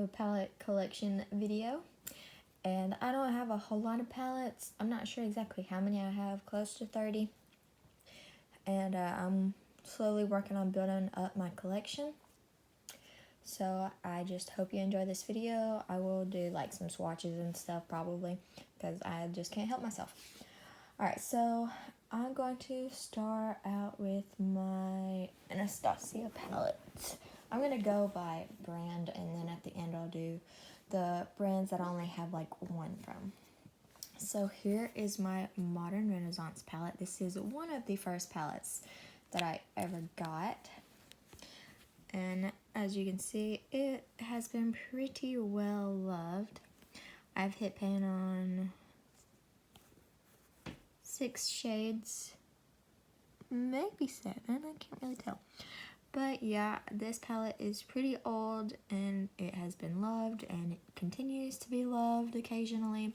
a palette collection video, and I don't have a whole lot of palettes. I'm not sure exactly how many I have, close to 30, and I'm slowly working on building up my collection. So I just hope you enjoy this video. I will do like some swatches and stuff probably, because I just can't help myself. Alright, so I'm going to start out with my Anastasia palette. I'm going to go by brand, and then at the end I'll do the brands that I only have like one from. So here is my Modern Renaissance palette. This is one of the first palettes that I ever got. And as you can see, it has been pretty well loved. I've hit pan on 6 shades, maybe 7, I can't really tell. But yeah, this palette is pretty old and it has been loved and it continues to be loved occasionally.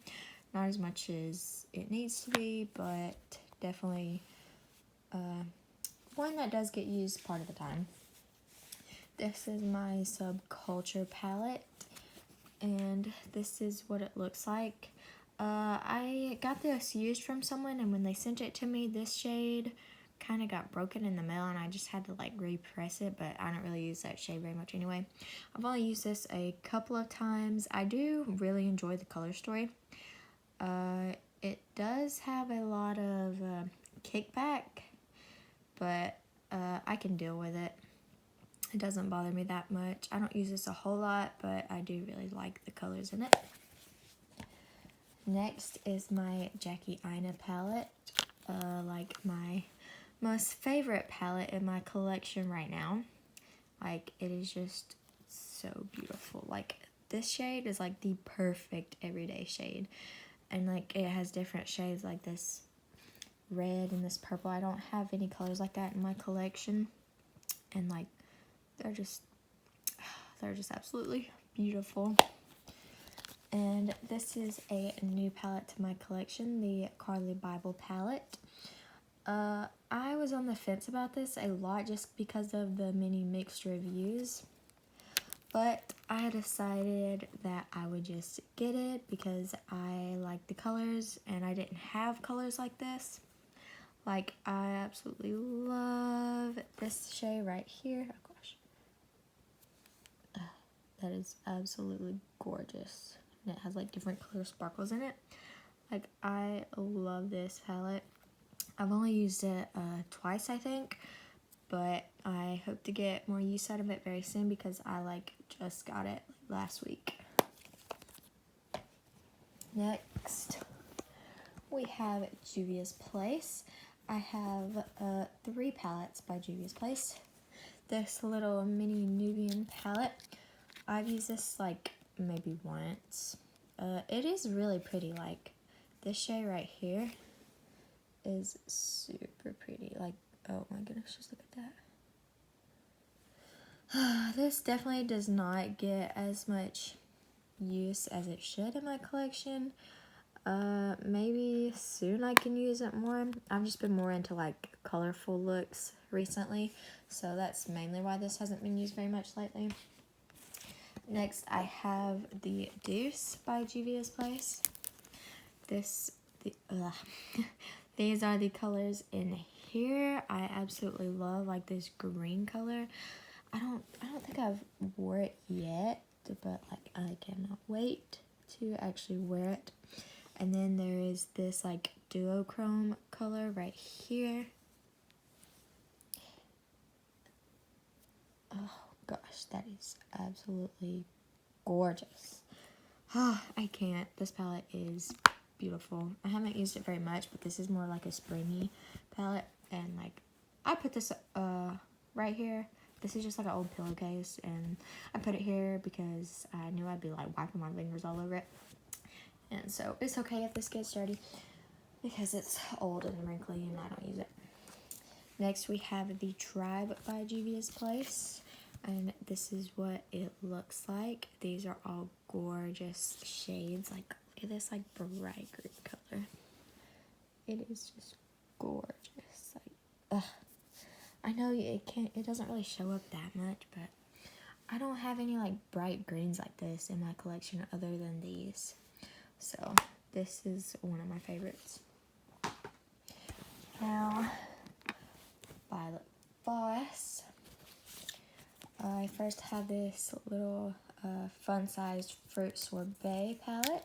Not as much as it needs to be, but definitely one that does get used part of the time. This is my Subculture palette, and this is what it looks like. I got this used from someone, and when they sent it to me, this shade kind of got broken in the mail, and I just had to like repress it, but I don't really use that shade very much anyway. I've only used this a couple of times. I do really enjoy the color story. It does have a lot of kickback, but I can deal with it. It doesn't bother me that much. I don't use this a whole lot, but I do really like the colors in it. Next is my Jackie Aina palette. Like my most favorite palette in my collection right now. Like, it is just so beautiful. Like, this shade is like the perfect everyday shade. And like, it has different shades like this red and this purple. I don't have any colors like that in my collection. And like, they're just absolutely beautiful. And this is a new palette to my collection, the Carli Bybel palette. I was on the fence about this a lot just because of the many mixed reviews, but I decided that I would just get it because I like the colors and I didn't have colors like this. Like, I absolutely love this shade right here. Oh gosh. That is absolutely gorgeous. And it has like different color sparkles in it. Like, I love this palette. I've only used it twice, I think, but I hope to get more use out of it very soon because I like just got it last week. Next, we have Juvia's Place. I have 3 palettes by Juvia's Place. This little mini Nubian palette. I've used this like maybe once. It is really pretty. Like, this shade right here is super pretty. Like, oh my goodness, just look at that. This definitely does not get as much use as it should in my collection. Maybe soon I can use it more. I've just been more into like colorful looks recently, so that's mainly why this hasn't been used very much lately. Next, I have the Deuce by Juvia's Place. These are the colors in here. I absolutely love like this green color. I don't think I've wore it yet, but like I cannot wait to actually wear it. And then there is this like duochrome color right here. Oh gosh, that is absolutely gorgeous. I can't. This palette is beautiful. I haven't used it very much, but this is more like a springy palette. And like, I put this right here. This is just like an old pillowcase, and I put it here because I knew I'd be like wiping my fingers all over it. And so it's okay if this gets dirty because it's old and wrinkly and I don't use it. Next, we have the Tribe by Juvia's Place, and this is what it looks like. These are all gorgeous shades. Like, look at this like bright green color. It is just gorgeous. Like, I know it doesn't really show up that much, but I don't have any like bright greens like this in my collection other than these. So this is one of my favorites. Now, Violet Voss. I first have this little fun-sized fruit sorbet palette.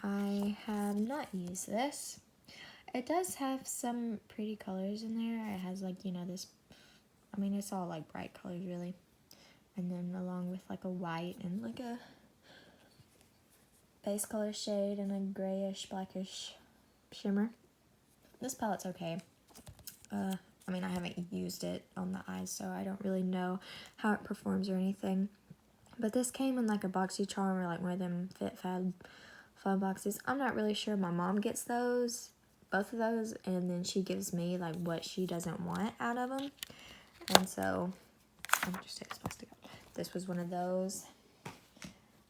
I have not used this. It does have some pretty colors in there. It has like, you know, this, I mean, it's all like bright colors really. And then along with like a white and like a base color shade and a grayish, blackish shimmer. This palette's okay. I mean, I haven't used it on the eyes, so I don't really know how it performs or anything. But this came in like a BoxyCharm or like one of them Fit Fab fun boxes. I'm not really sure. My mom gets those, both of those, and then she gives me like what she doesn't want out of them. And so, I'm just take this plastic out. This was one of those.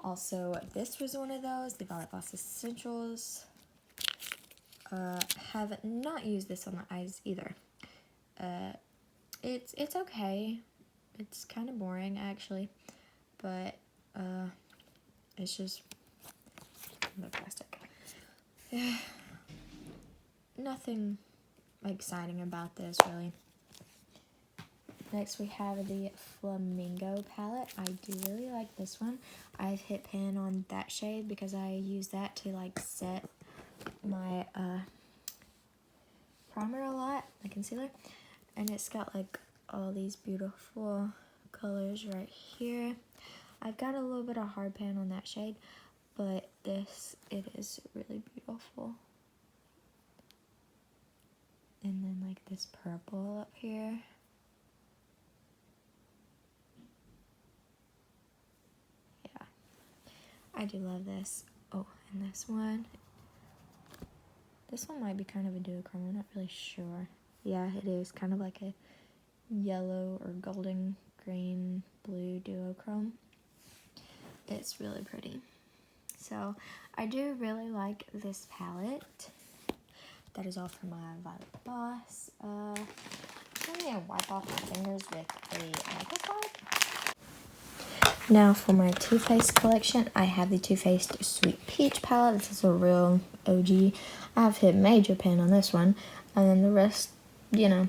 Also, this was one of those, the Violet Voss Essentials. Have not used this on the eyes either. It's okay. It's kind of boring actually, but it's just the plastic. Nothing exciting about this really. Next we have the Flamingo palette. I do really like this one. I've hit pan on that shade because I use that to like set my primer a lot, my concealer. And it's got like all these beautiful colors right here. I've got a little bit of hard pan on that shade, but this, it is really beautiful. And then like this purple up here. Yeah, I do love this. Oh, and this one. This one might be kind of a duochrome, I'm not really sure. Yeah, it is kind of like a yellow or golden green blue duochrome. It's really pretty. So I do really like this palette. That is all for my Violet Voss. I'm gonna wipe off my fingers with a makeup wipe. Now for my Too Faced collection, I have the Too Faced Sweet Peach palette. This is a real OG. I've hit major pan on this one, and then the rest, you know,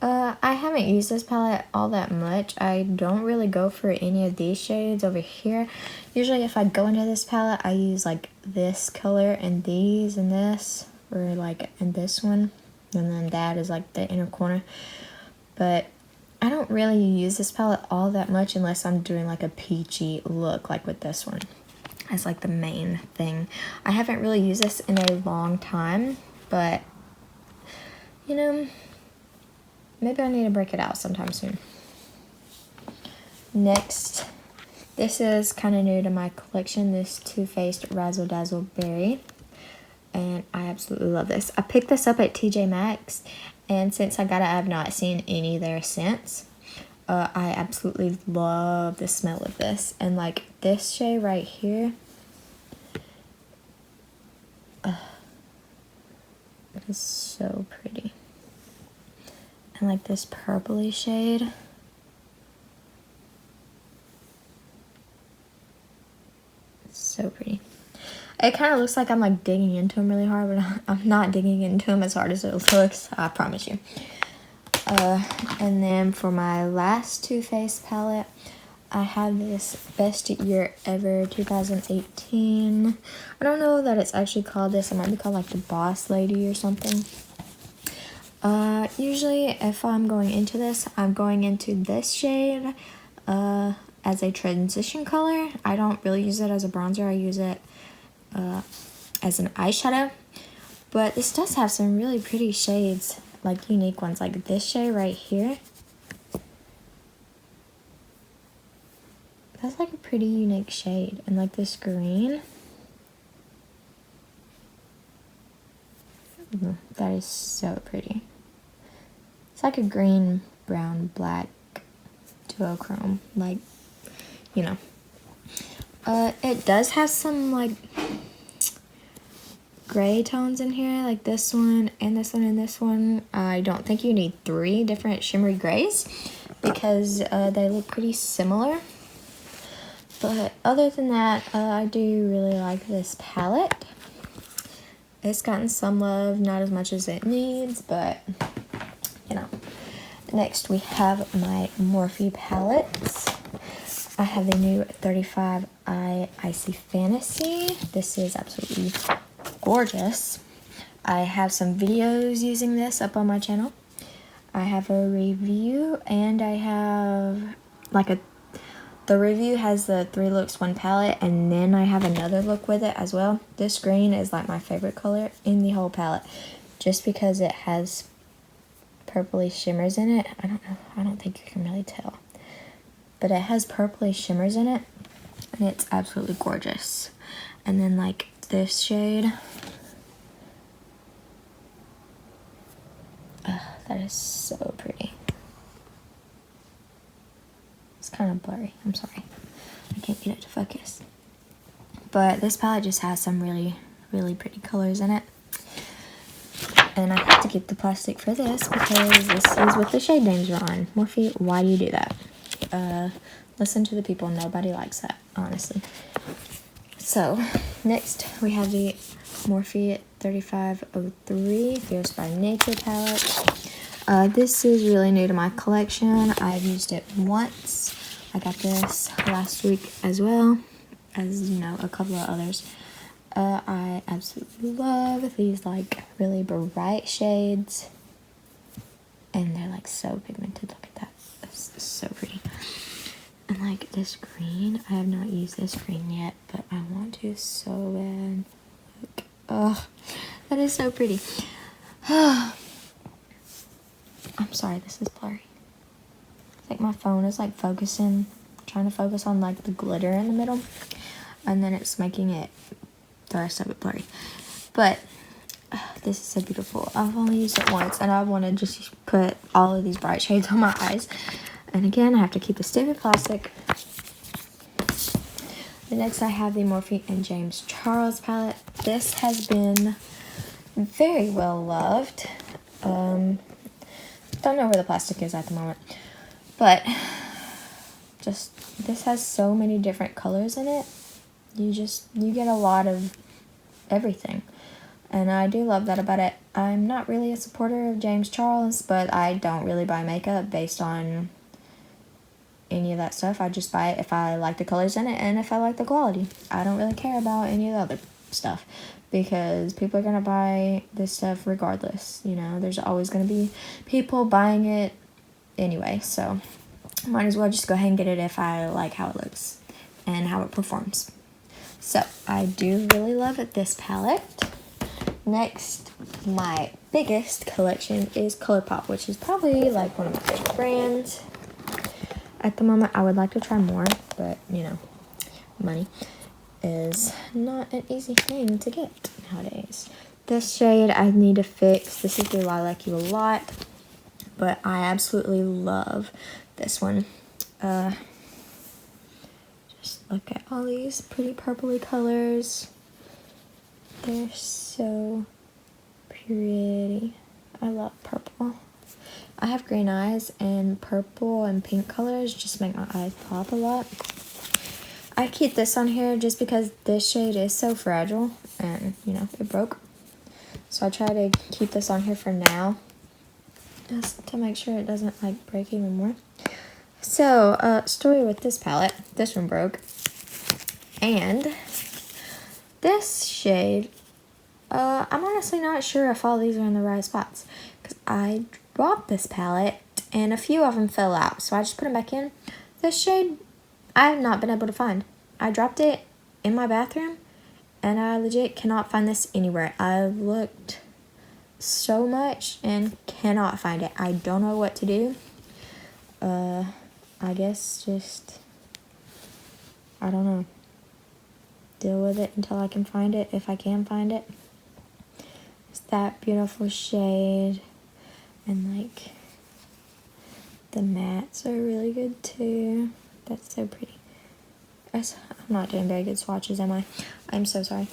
I haven't used this palette all that much. I don't really go for any of these shades over here. Usually if I go into this palette, I use like this color and these and this, or like in this one, and then that is like the inner corner. But I don't really use this palette all that much unless I'm doing like a peachy look like with this one. As like the main thing. I haven't really used this in a long time, but you know, maybe I need to break it out sometime soon. Next, this is kind of new to my collection, this Too Faced Razzle Dazzle Berry. And I absolutely love this. I picked this up at TJ Maxx, and since I got it, I have not seen any there since. I absolutely love the smell of this. And like this shade right here, it is so pretty. And like this purpley shade. It's so pretty. It kind of looks like I'm like digging into them really hard, but I'm not digging into them as hard as it looks, I promise you. And then for my last Too Faced palette, I have this Best Year Ever 2018. I don't know that it's actually called this. It might be called like the Boss Lady or something. Usually if I'm going into this, I'm going into this shade as a transition color. I don't really use it as a bronzer. I use it as an eyeshadow. But this does have some really pretty shades, like unique ones, like this shade right here. That's like a pretty unique shade. And like this green. That is so pretty. It's like a green, brown, black duochrome. Like, you know. It does have some like gray tones in here, like this one and this one and this one. I don't think you need 3 different shimmery grays, because they look pretty similar. But other than that, I do really like this palette. It's gotten some love, not as much as it needs, but you know. Next we have my Morphe palettes. I have the new 35 Icy Fantasy. This is absolutely gorgeous. I have some videos using this up on my channel. I have a review, and I have like the review has the 3 looks 1 palette, and then I have another look with it as well. This green is like my favorite color in the whole palette, just because it has purpley shimmers in it. I don't think you can really tell, but it has purpley shimmers in it, and it's absolutely gorgeous. And then like this shade, that is so pretty. It's kind of blurry, I'm sorry, I can't get it to focus. But this palette just has some really, really pretty colors in it. And I have to get the plastic for this because this is what the shade names are on. Morphe, why do you do that? Listen to the people, nobody likes that, honestly. So, next we have the Morphe 3503 Fierce by Nature palette. This is really new to my collection. I've used it once. I got this last week as well, as you know, a couple of others. I absolutely love these like really bright shades, and they're like so pigmented. Look at that, that's so pretty. And like this green, I have not used this green yet, but I want to so bad. Look. Oh, that is so pretty. I'm sorry, this is blurry. It's like my phone is like focusing, trying to focus on like the glitter in the middle, and then it's making it, the rest of it, blurry. But this is so beautiful. I've only used it once, and I want to just put all of these bright shades on my eyes. And again, I have to keep the stupid plastic. The next I have the Morphe and James Charles palette. This has been very well loved. Don't know where the plastic is at the moment, but just this has so many different colors in it. You get a lot of everything, and I do love that about it. I'm not really a supporter of James Charles, but I don't really buy makeup based on any of that stuff. I just buy it if I like the colors in it and if I like the quality. I don't really care about any of the other stuff, because people are gonna buy this stuff regardless. You know, there's always gonna be people buying it anyway, so might as well just go ahead and get it if I like how it looks and how it performs. So I do really love this palette. Next, my biggest collection is Colourpop, which is probably like one of my favorite brands. At the moment, I would like to try more, but you know, money is not an easy thing to get nowadays. This shade I need to fix. This is the Lilac You a Lot, but I absolutely love this one. Just look at all these pretty purpley colors. They're so pretty. I love purple. I have green eyes, and purple and pink colors just make my eyes pop a lot. I keep this on here just because this shade is so fragile, and you know, it broke. So I try to keep this on here for now, just to make sure it doesn't like break even more. So, story with this palette, this one broke. And this shade, I'm honestly not sure if all these are in the right spots, because I dropped this palette and a few of them fell out, so I just put them back in. This shade, I have not been able to find. I dropped it in my bathroom, and I legit cannot find this anywhere. I've looked so much and cannot find it. I don't know what to do. I guess just, I don't know, deal with it until I can find it, if I can find it. It's that beautiful shade, and like the mattes are really good too. That's so pretty. I'm not doing very good swatches, am I? I'm so sorry.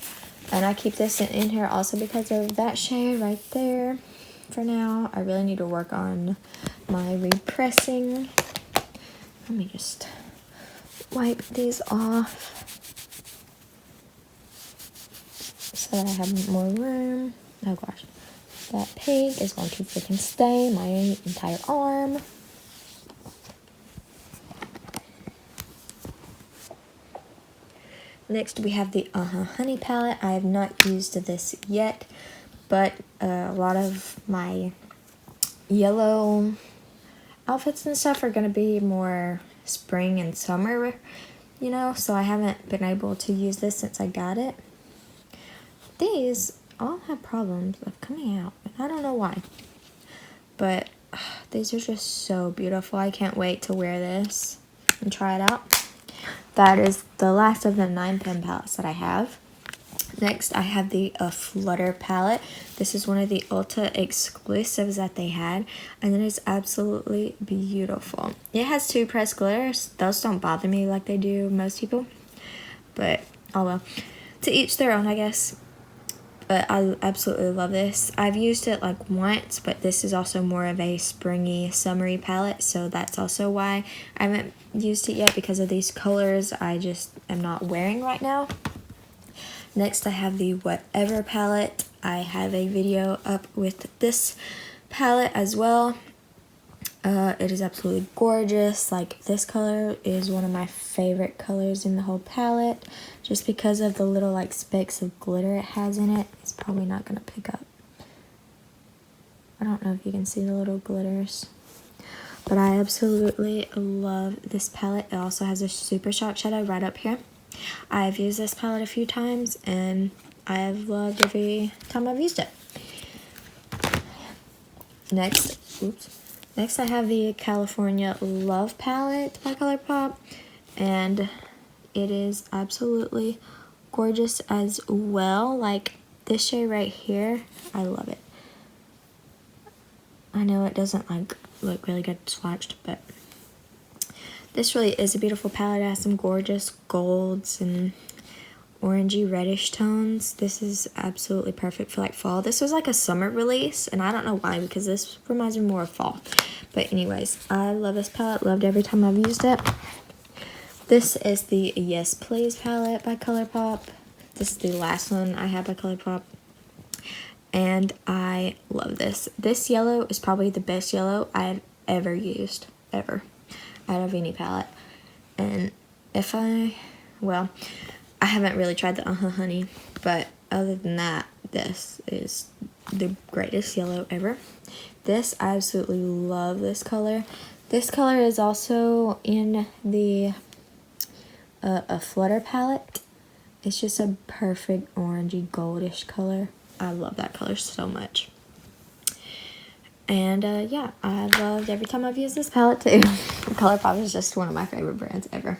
And I keep this in here also because of that shade right there. For now, I really need to work on my repressing. let me just wipe these off so that I have more room. Oh gosh, that pink is going to freaking stain my entire arm. Next we have the Honey palette. I have not used this yet, but a lot of my yellow outfits and stuff are going to be more spring and summer, you know, so I haven't been able to use this since I got it. These all have problems of coming out, and I don't know why, but these are just so beautiful. I can't wait to wear this and try it out. That is the last of the 9-pen palettes that I have. Next, I have the Flutter palette. This is one of the Ulta exclusives that they had, and it is absolutely beautiful. It has 2 pressed glitters. Those don't bother me like they do most people, but oh well. To each their own, I guess. But I absolutely love this. I've used it like once, but this is also more of a springy, summery palette, so that's also why I haven't used it yet, because of these colors I just am not wearing right now. Next, I have the Whatever palette. I have a video up with this palette as well. It is absolutely gorgeous. Like, this color is one of my favorite colors in the whole palette, just because of the little like specks of glitter it has in it. It's probably not gonna pick up. I don't know if you can see the little glitters, but I absolutely love this palette. It also has a super sharp shadow right up here. I've used this palette a few times, and I've loved every time I've used it. Next, I have the California Love palette by Colourpop, and it is absolutely gorgeous as well. Like, this shade right here, I love it. I know it doesn't like look really good swatched, but this really is a beautiful palette. It has some gorgeous golds and orangey reddish tones. This is absolutely perfect for like fall. This was like a summer release, and I don't know why, because this reminds me more of fall. But anyways, I love this palette. Loved every time I've used it. This is the Yes Please palette by Colourpop. This is the last one I have by Colourpop, and I love this. This yellow is probably the best yellow I've ever used, ever, out of any palette. And if I haven't really tried the Honey, but other than that, this is the greatest yellow ever. This, I absolutely love this color. This color is also in the a Flutter palette. It's just a perfect orangey goldish color. I love that color so much. And yeah, I loved every time I've used this palette too. Colourpop is just one of my favorite brands ever.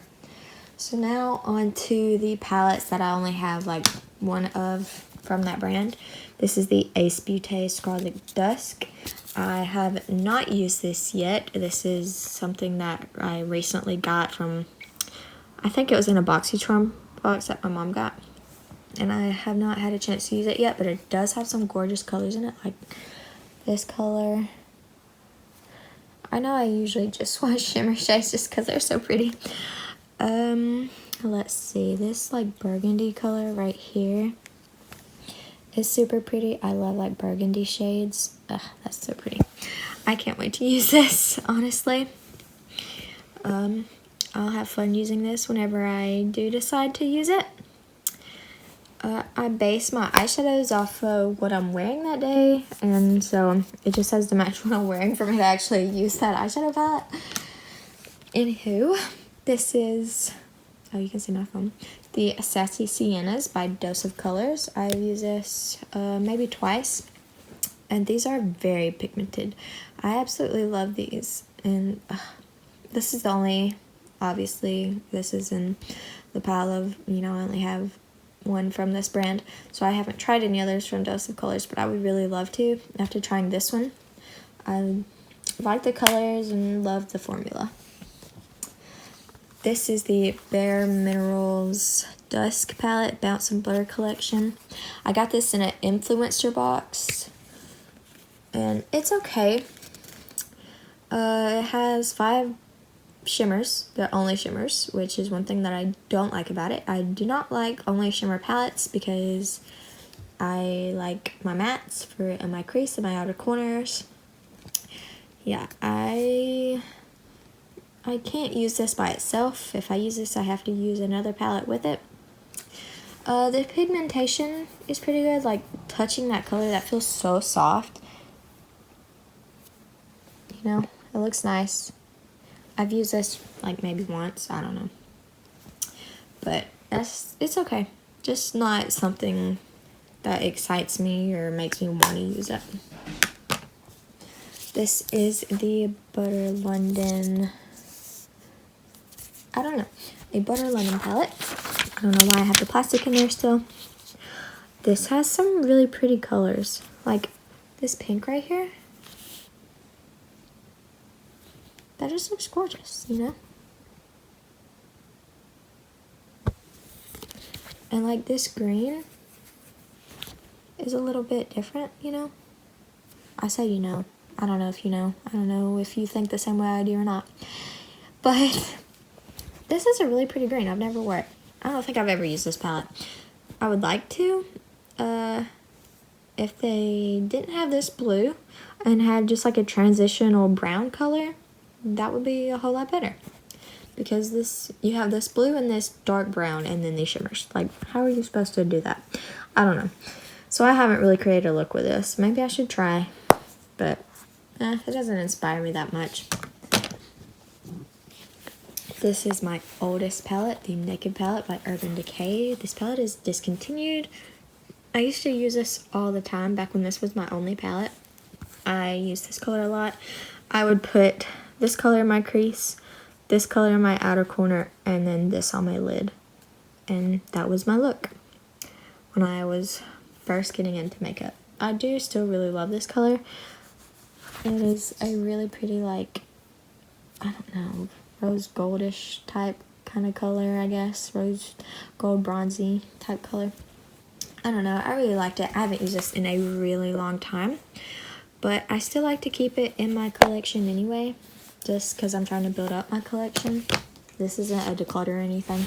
So now on to the palettes that I only have like one of from that brand. This is the Ace Beauté Scarlet Dusk. I have not used this yet. This is something that I recently got from, I think it was in a BoxyCharm box that my mom got. And I have not had a chance to use it yet, but it does have some gorgeous colors in it, like this color. I know I usually just swatch shimmer shades just because they're so pretty. Let's see, this like burgundy color right here is super pretty. I love like burgundy shades. Ugh, that's so pretty. I can't wait to use this, honestly. I'll have fun using this whenever I do decide to use it. I base my eyeshadows off of what I'm wearing that day, and so it just has to match what I'm wearing for me to actually use that eyeshadow palette. Anywho, this is, oh, you can see my phone, the Sassy Siennas by Dose of Colors. I've used this maybe twice, and these are very pigmented. I absolutely love these, and this is the only, obviously, this is in the pile of, you know, I only have one from this brand, so I haven't tried any others from Dose of Colors, but I would really love to after trying this one. I like the colors and love the formula. This is the Bare Minerals Dusk palette, Bounce and Butter collection. I got this in an influencer box, and it's okay. It has 5 shimmers, but only shimmers, which is one thing that I don't like about it. I do not like only shimmer palettes because I like my mattes for in my crease and my outer corners. Yeah, I can't use this by itself. If I use this, I have to use another palette with it. The pigmentation is pretty good. Like, touching that color, that feels so soft. You know, it looks nice. I've used this like maybe once, I don't know. But it's okay. Just not something that excites me or makes me want to use it. This is the Butter London, I don't know, a Butter London palette. I don't know why I have the plastic in there still. This has some really pretty colors, like this pink right here. That just looks gorgeous, you know? And like this green is a little bit different, you know? I say you know. I don't know if you know. I don't know if you think the same way I do or not. But this is a really pretty green. I've never worn it. I don't think I've ever used this palette. I would like to. If they didn't have this blue and had just like a transitional brown color, that would be a whole lot better. Because this, you have this blue and this dark brown and then these shimmers. Like, how are you supposed to do that? I don't know. So I haven't really created a look with this. Maybe I should try, but it doesn't inspire me that much. This is my oldest palette, the Naked palette by Urban Decay. This palette is discontinued. I used to use this all the time back when this was my only palette. I used this color a lot. I would put this color in my crease, this color in my outer corner, and then this on my lid. And that was my look when I was first getting into makeup. I do still really love this color. It is a really pretty, like, I don't know, rose goldish type kind of color, I guess. Rose gold bronzy type color. I don't know, I really liked it. I haven't used this in a really long time, but I still like to keep it in my collection anyway, just because I'm trying to build up my collection. This isn't a declutter or anything.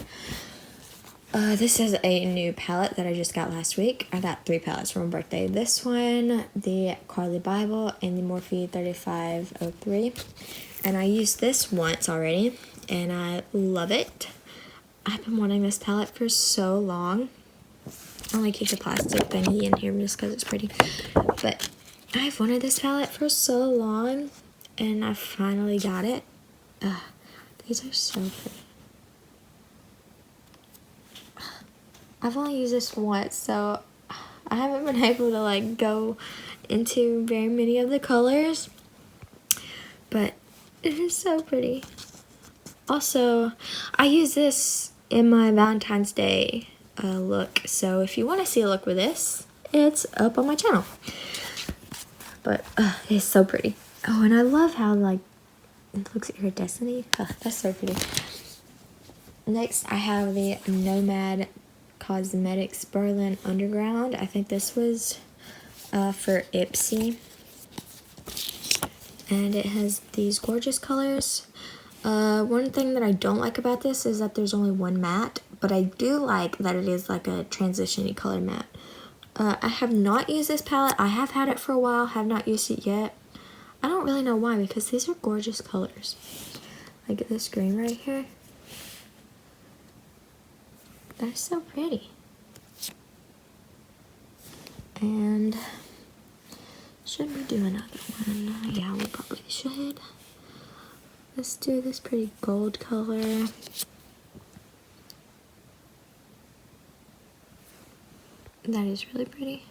This is a new palette that I just got last week. I got 3 palettes for my birthday. This one, the Carli Bybel, and the Morphe 3503. And I used this once already, and I love it. I've been wanting this palette for so long. I only keep the plastic thingy in here just because it's pretty. But I've wanted this palette for so long, and I finally got it. These are so pretty. I've only used this once, so I haven't been able to like go into very many of the colors, but it is so pretty. Also, I use this in my Valentine's Day look, so if you want to see a look with this, it's up on my channel. But it's so pretty. Oh, and I love how like it looks iridescent-y. That's so pretty. Next, I have the Nomad Cosmetics Berlin Underground. I think this was for Ipsy, and it has these gorgeous colors. One thing that I don't like about this is that there's only one matte, but I do like that it is like a transition-y color matte. I have not used this palette. I have had it for a while, have not used it yet. I don't really know why, because these are gorgeous colors. Like this green right here. That's so pretty. And should we do another one? Yeah, we probably should. Let's do this pretty gold color. That is really pretty.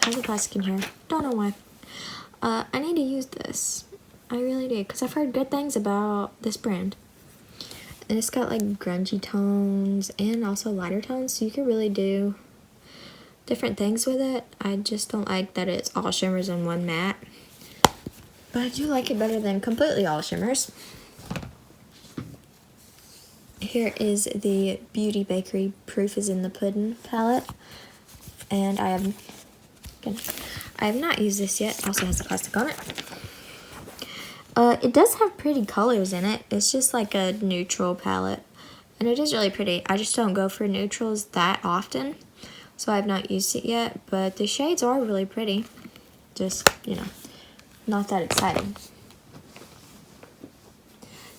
Has a plastic in here. Don't know why. I need to use this. I really do, because I've heard good things about this brand. And it's got like grungy tones and also lighter tones, so you can really do different things with it. I just don't like that it's all shimmers and one matte. But I do like it better than completely all shimmers. Here is the Beauty Bakery Proof is in the Pudding palette. And I have not used this yet. Also has the plastic on it. It does have pretty colors in it. It's just like a neutral palette. And it is really pretty. I just don't go for neutrals that often. So I've not used it yet. But the shades are really pretty. Just, you know, not that exciting.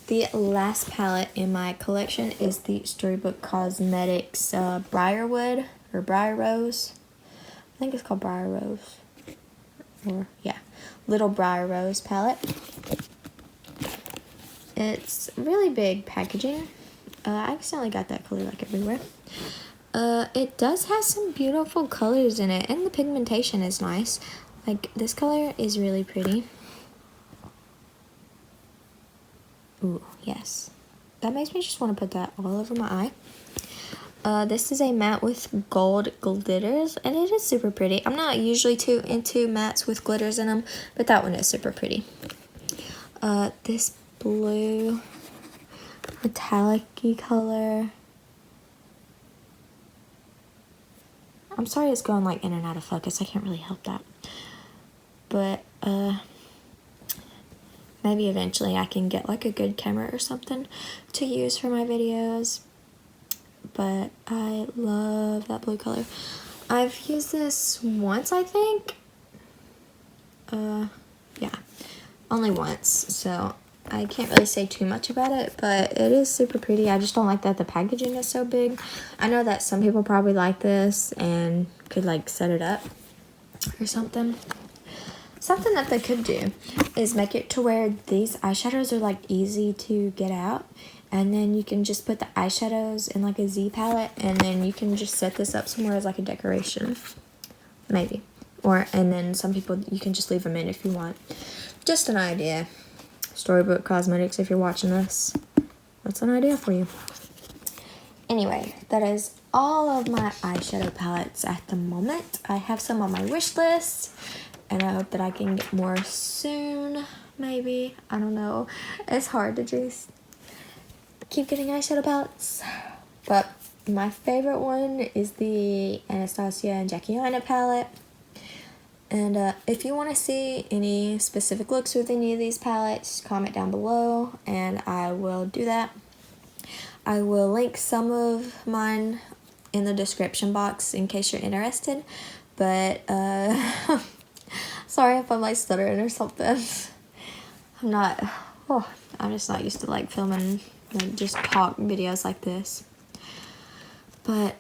The last palette in my collection is the Storybook Cosmetics Briarwood or Briar Rose. I think it's called Briar Rose. Or, yeah, Little Briar Rose palette. It's really big packaging. I accidentally got that color like everywhere. It does have some beautiful colors in it, and the pigmentation is nice. Like, this color is really pretty. Ooh, yes. That makes me just want to put that all over my eye. This is a matte with gold glitters, and it is super pretty. I'm not usually too into mattes with glitters in them, but that one is super pretty. This blue metallic-y color. I'm sorry it's going like in and out of focus. I can't really help that. But maybe eventually I can get like a good camera or something to use for my videos. But I love that blue color. I've used this once, I think. Yeah, only once, so I can't really say too much about it, but it is super pretty. I just don't like that the packaging is so big. I know that some people probably like this and could like set it up or something. Something that they could do is make it to where these eyeshadows are like easy to get out, and then you can just put the eyeshadows in like a Z palette, and then you can just set this up somewhere as like a decoration, maybe. Or, and then some people, you can just leave them in if you want. Just an idea. Storybook Cosmetics, if you're watching this, that's an idea for you. Anyway, that is all of my eyeshadow palettes at the moment. I have some on my wish list, and I hope that I can get more soon, maybe. I don't know. It's hard to just keep getting eyeshadow palettes. But my favorite one is the Anastasia and Jackie Aina palette. And if you want to see any specific looks with any of these palettes, comment down below and I will do that. I will link some of mine in the description box in case you're interested. But sorry if I'm like stuttering or something. I'm just not used to like filming like just talk videos like this. But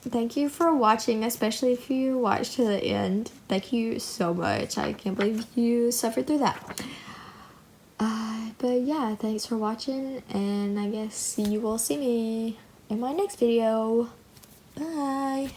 thank you for watching, especially if you watched to the end. Thank you so much. I can't believe you suffered through that. But yeah, thanks for watching, and I guess you will see me in my next video. Bye!